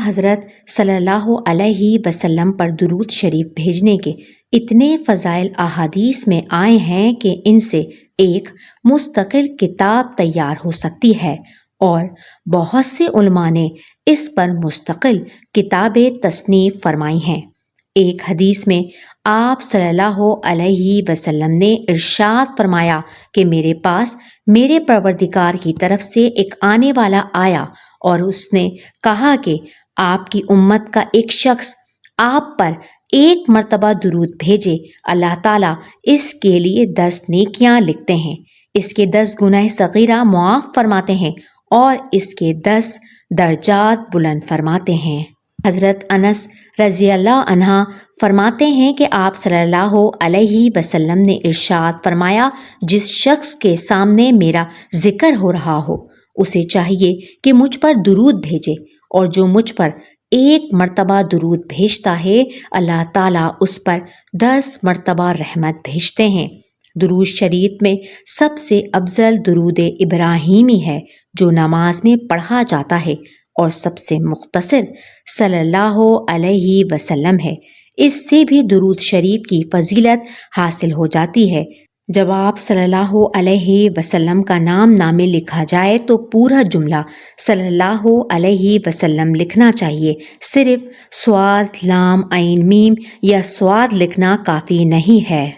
حضرت صلی اللہ علیہ وسلم پر درود شریف بھیجنے کے اتنے فضائل احادیث میں آئے ہیں کہ ان سے ایک مستقل کتاب تیار ہو سکتی ہے، اور بہت سے علماء نے اس پر مستقل کتابیں تصنیف فرمائی ہیں۔ ایک حدیث میں آپ صلی اللہ علیہ وسلم نے ارشاد فرمایا کہ میرے پاس میرے پروردگار کی طرف سے ایک آنے والا آیا اور اس نے کہا کہ آپ کی امت کا ایک شخص آپ پر ایک مرتبہ درود بھیجے، اللہ تعالیٰ اس کے لیے 10 نیکیاں لکھتے ہیں، اس کے 10 گناہ صغیرہ معاف فرماتے ہیں اور اس کے 10 درجات بلند فرماتے ہیں۔ حضرت انس رضی اللہ عنہ فرماتے ہیں کہ آپ صلی اللہ علیہ وسلم نے ارشاد فرمایا، جس شخص کے سامنے میرا ذکر ہو رہا ہو اسے چاہیے کہ مجھ پر درود بھیجے، اور جو مجھ پر ایک مرتبہ درود بھیجتا ہے اللہ تعالیٰ اس پر 10 مرتبہ رحمت بھیجتے ہیں۔ درود شریف میں سب سے افضل درود ابراہیمی ہے جو نماز میں پڑھا جاتا ہے، اور سب سے مختصر صلی اللہ علیہ وسلم ہے۔ اس سے بھی درود شریف کی فضیلت حاصل ہو جاتی ہے۔ جب آپ صلی اللہ علیہ وسلم کا نام میں لکھا جائے تو پورا جملہ صلی اللہ علیہ وسلم لکھنا چاہیے، صرف صاد لام عین میم یا صاد لکھنا کافی نہیں ہے۔